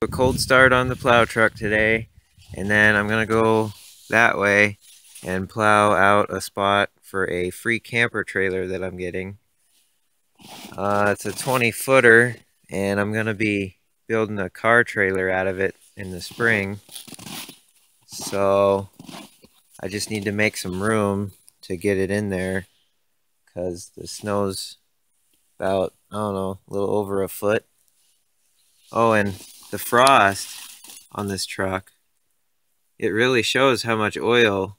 A cold start on the plow truck today, and then I'm gonna go that way and plow out a spot for a free camper trailer that I'm getting. It's a 20-footer, and I'm gonna be building a car trailer out of it in the spring. So I just need to make some room to get it in there because the snow's about, I don't know, a little over a foot. Oh, and the frost on this truck, it really shows how much oil.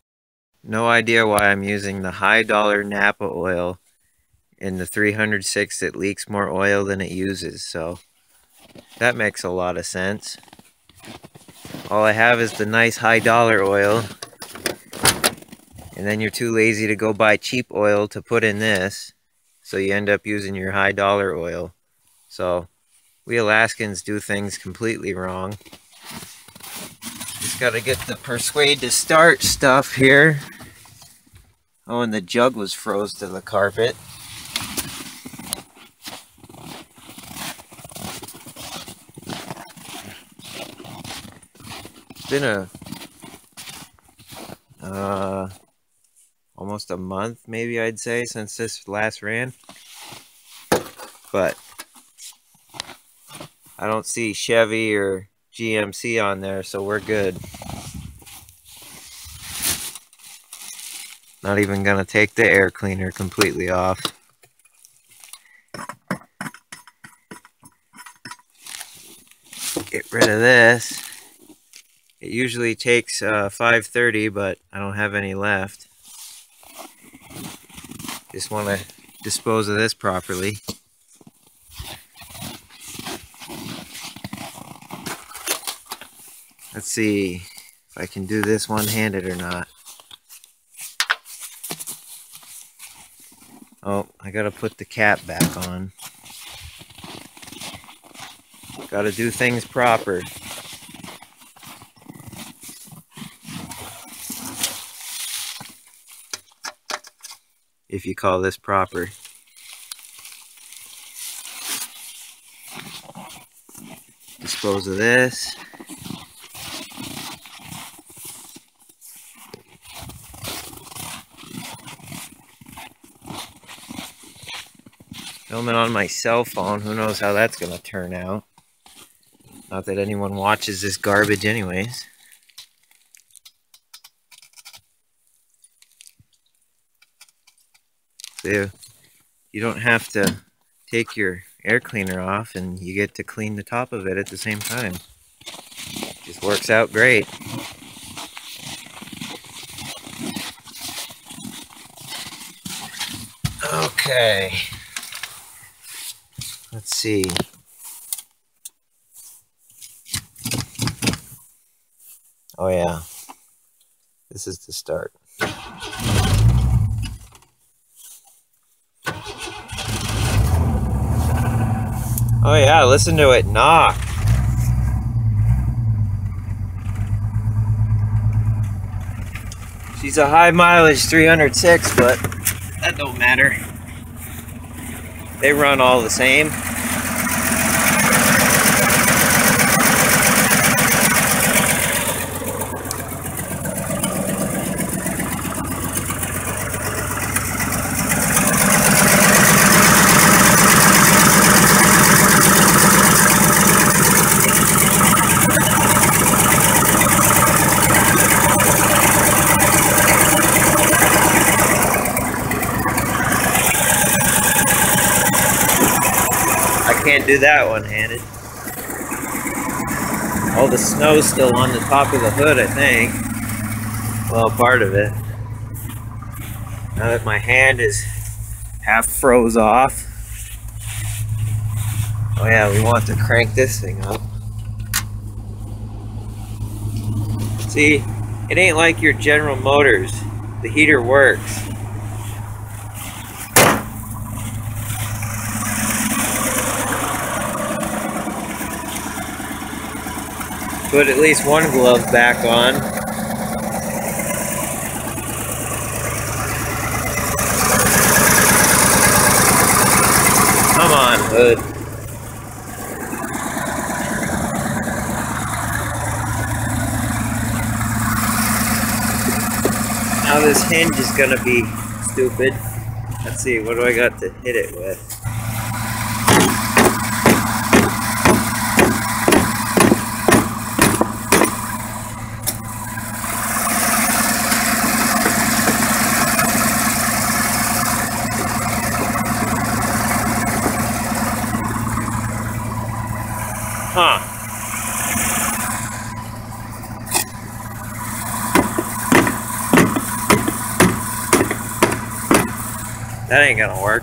No idea why I'm using the high dollar Napa oil in the 306 that leaks more oil than it uses, so that makes a lot of sense. All I have is the nice high dollar oil, and then you're too lazy to go buy cheap oil to put in this, so you end up using your high dollar oil. So we Alaskans do things completely wrong. Just gotta get the persuade to start stuff here. Oh, and the jug was froze to the carpet. It's been almost a month, maybe I'd say, since this last ran. But I don't see Chevy or GMC on there, so we're good. Not even gonna take the air cleaner completely off. Get rid of this. It usually takes 530, but I don't have any left. Just want to dispose of this properly. Let's see if I can do this one-handed or not. Oh, I gotta put the cap back on. Gotta do things proper. If you call this proper. Dispose of this. Filming on my cell phone, who knows how that's gonna turn out. Not that anyone watches this garbage anyways. So you don't have to take your air cleaner off, and you get to clean the top of it at the same time. Just works out great. Okay. Let's see. Oh yeah. This is the start. Oh yeah, listen to it knock. She's a high mileage 306, but that don't matter. They run all the same. Can't do that one-handed. All the snow's still on the top of the hood, I think. Well, part of it. Now that my hand is half froze off. Oh yeah, we want to crank this thing up. See, it ain't like your General Motors. The heater works. Put at least one glove back on. Come on, hood. Now this hinge is gonna be stupid. Let's see, what do I got to hit it with? Huh. That ain't gonna work.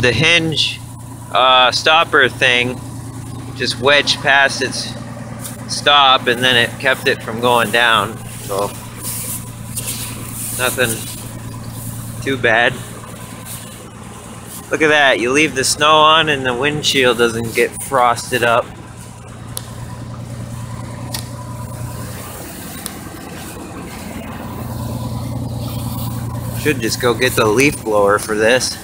The hinge stopper thing just wedged past its stop, and then it kept it from going down. So nothing too bad. Look at that, you leave the snow on and the windshield doesn't get frosted up. Should just go get the leaf blower for this.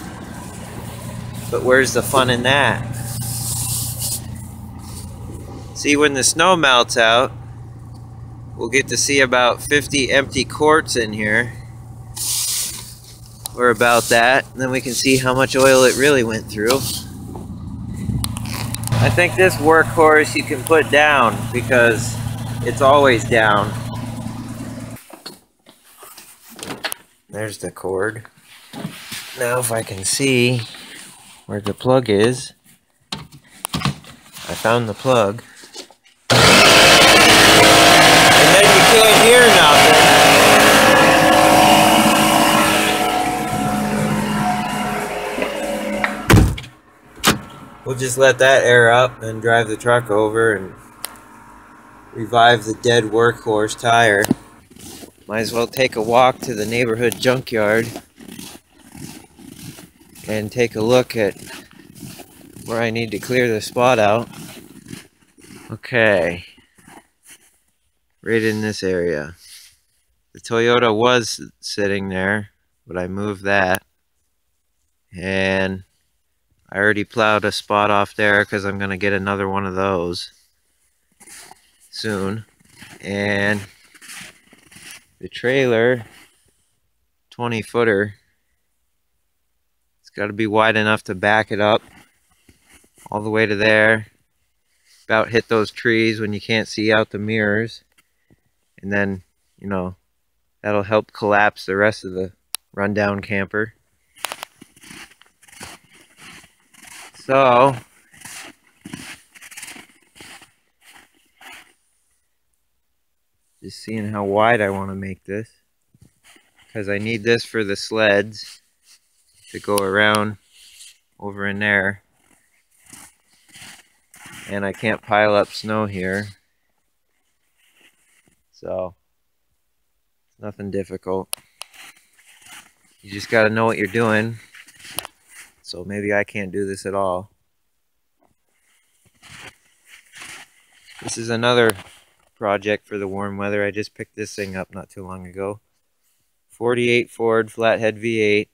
But where's the fun in that? See, when the snow melts out, we'll get to see about 50 empty quarts in here. Or about that. And then we can see how much oil it really went through. I think this workhorse you can put down because it's always down. There's the cord. Now if I can see where the plug is. I found the plug. And then you can't hear nothing. We'll just let that air up and drive the truck over and revive the dead workhorse tire. Might as well take a walk to the neighborhood junkyard and take a look at where I need to clear the spot out. Okay, right in this area. The Toyota was sitting there, but I moved that, and I already plowed a spot off there because I'm going to get another one of those soon. And the trailer, 20-footer, it's got to be wide enough to back it up all the way to there. About hit those trees when you can't see out the mirrors. And then, you know, that'll help collapse the rest of the rundown camper. So, just seeing how wide I want to make this, because I need this for the sleds to go around over in there, and I can't pile up snow here, so it's nothing difficult. You just got to know what you're doing. So maybe I can't do this at all. This is another project for the warm weather. I just picked this thing up not too long ago. 48 Ford Flathead V8.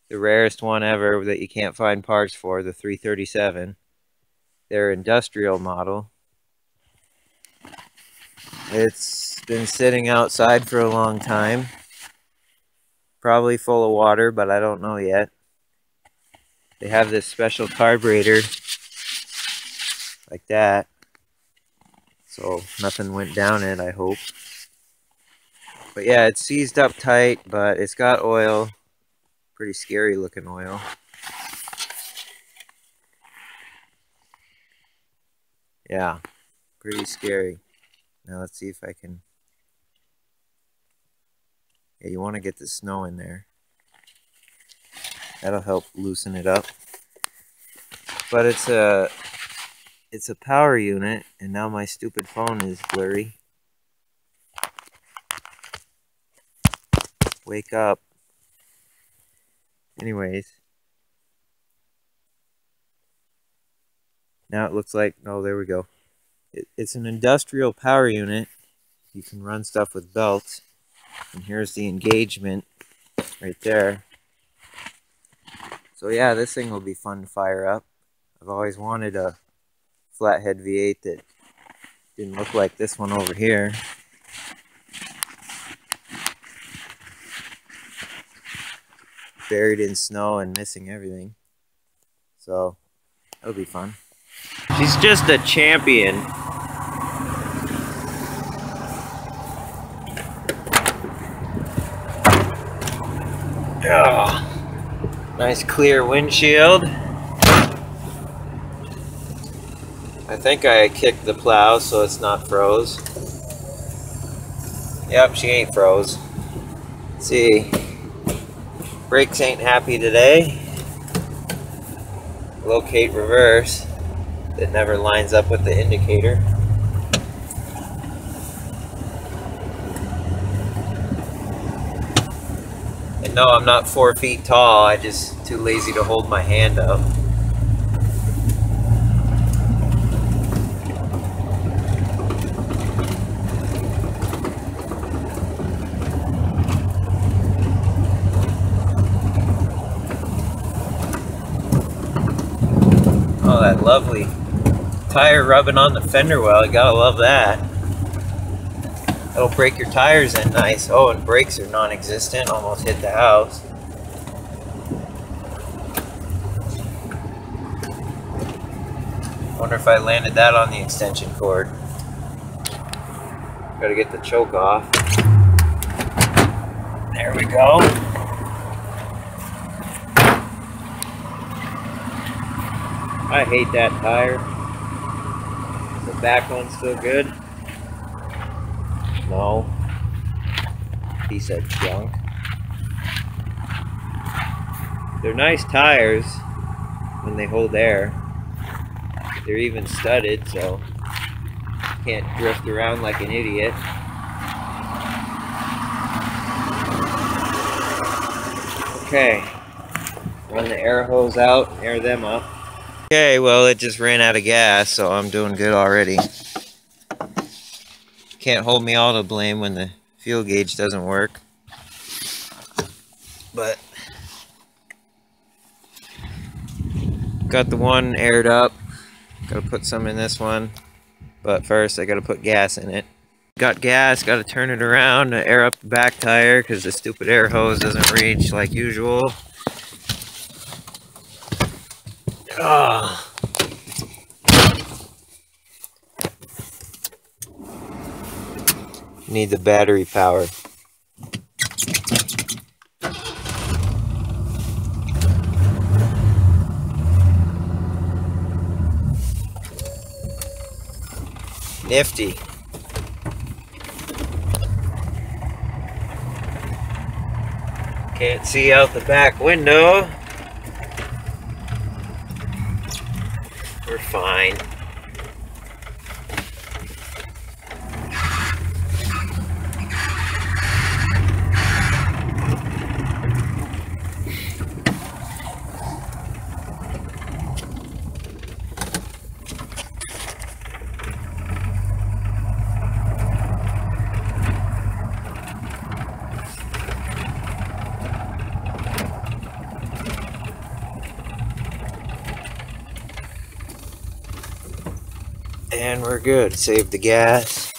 The rarest one ever that you can't find parts for, the 337. Their industrial model. It's been sitting outside for a long time. Probably full of water, but I don't know yet. They have this special carburetor like that, so nothing went down it, I hope. But yeah, it's seized up tight, but it's got oil. Pretty scary looking oil. Yeah, pretty scary. Now let's see if I can... Yeah, you want to get the snow in there. That'll help loosen it up. But it's a power unit, and now my stupid phone is blurry. Wake up. Anyways. Now it looks like, oh, there we go. It's an industrial power unit. You can run stuff with belts. And here's the engagement right there. So yeah, this thing will be fun to fire up. I've always wanted a Flathead V8 that didn't look like this one over here. buried in snow and missing everything. So that'll be fun. She's just a champion. Oh, nice clear windshield. I think I kicked the plow so it's not froze. Yep, she ain't froze. Let's see. Brakes ain't happy today. Locate reverse. It never lines up with the indicator. And no, I'm not 4 feet tall. I'm just too lazy to hold my hand up. Oh, that lovely tire rubbing on the fender well. You gotta love that. It'll break your tires in nice. Oh, and brakes are non-existent. Almost hit the house. Wonder if I landed that on the extension cord. Gotta get the choke off. There we go. I hate that tire. The back one's still good. No. Piece of junk. They're nice tires when they hold air. They're even studded, so you can't drift around like an idiot. Okay. Run the air hose out, air them up. Okay, well, it just ran out of gas, so I'm doing good already. Can't hold me all to blame when the fuel gauge doesn't work. But got the one aired up. Gotta put some in this one. But first, I gotta put gas in it. Got gas, gotta turn it around to air up the back tire because the stupid air hose doesn't reach like usual. Need the battery power. Nifty. Can't see out the back window. We're fine. And we're good. Save the gas.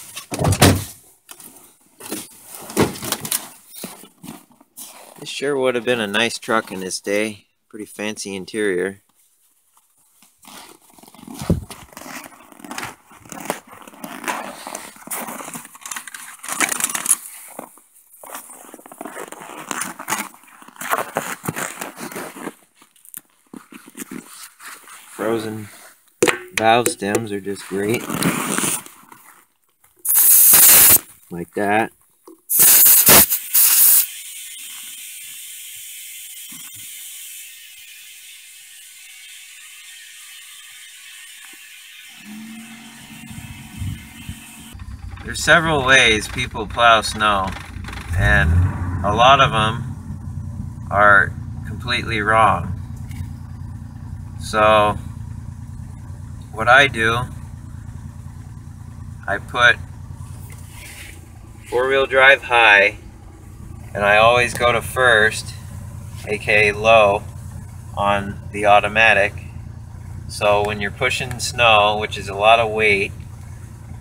This sure would have been a nice truck in this day. Pretty fancy interior. Frozen valve stems are just great. Like that. There's several ways people plow snow, and a lot of them are completely wrong. So what I do, I put four-wheel drive high, and I always go to first, aka low, on the automatic. So when you're pushing snow, which is a lot of weight,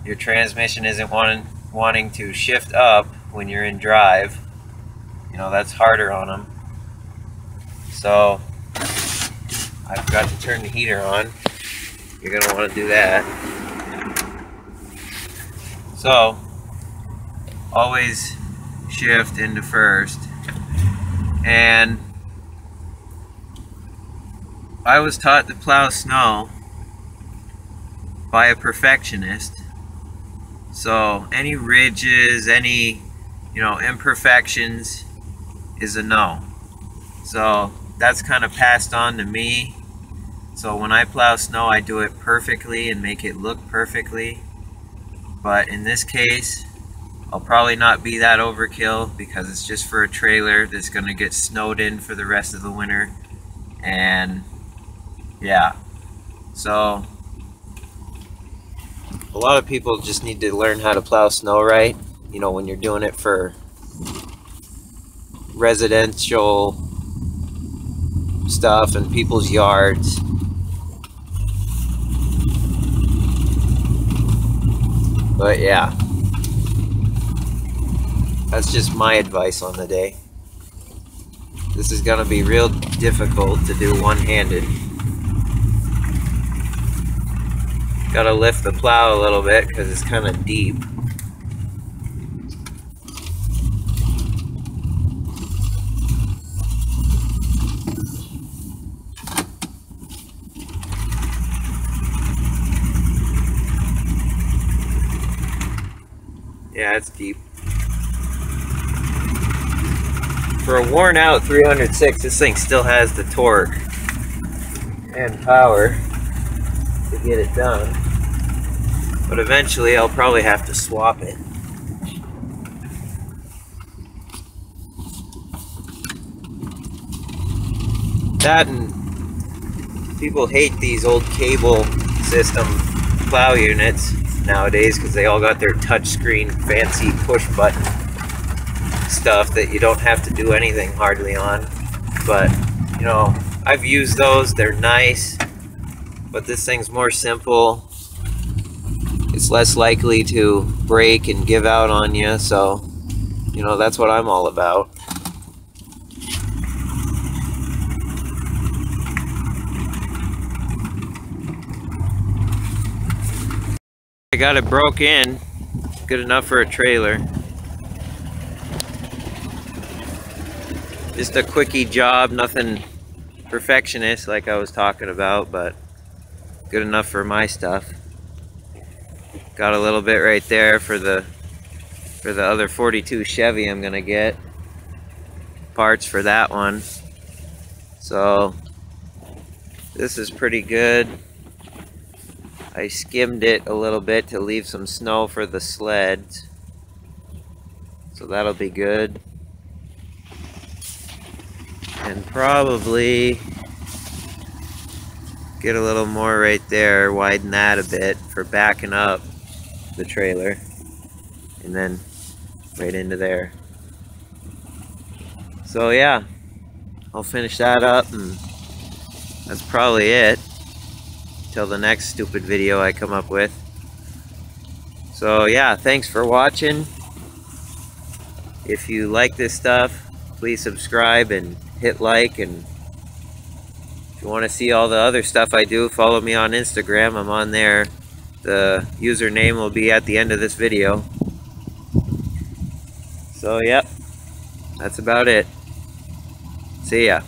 your transmission isn't wanting to shift up when you're in drive. You know, that's harder on them. So I forgot to turn the heater on. You're gonna want to do that. So always shift into first. And I was taught to plow snow by a perfectionist. So any ridges, any imperfections is a no. So that's kind of passed on to me. So when I plow snow, I do it perfectly and make it look perfectly. But in this case, I'll probably not be that overkill because it's just for a trailer that's going to get snowed in for the rest of the winter. And yeah, so a lot of people just need to learn how to plow snow right. When you're doing it for residential stuff and people's yards. But yeah, that's just my advice on the day. This is gonna be real difficult to do one-handed. Gotta lift the plow a little bit because it's kind of deep. Yeah, it's deep. For a worn out 306, this thing still has the torque and power to get it done. But eventually I'll probably have to swap it. That, and people hate these old cable system plow units nowadays because they all got their touchscreen fancy push button stuff that you don't have to do anything hardly on. But I've used those, they're nice, but this thing's more simple. It's less likely to break and give out on you, so that's what I'm all about. I got it broke in, good enough for a trailer. Just a quickie job, nothing perfectionist like I was talking about, but good enough for my stuff. Got a little bit right there for the other 42 Chevy I'm gonna get. Parts for that one. So this is pretty good. I skimmed it a little bit to leave some snow for the sleds. So that'll be good. And probably get a little more right there, widen that a bit for backing up the trailer. And then right into there. So yeah, I'll finish that up and that's probably it. Till the next stupid video I come up with. So yeah, thanks for watching. If you like this stuff, please subscribe and hit like, and if you want to see all the other stuff I do, follow me on Instagram. I'm on there. The username will be at the end of this video. So yep, that's about it. See ya.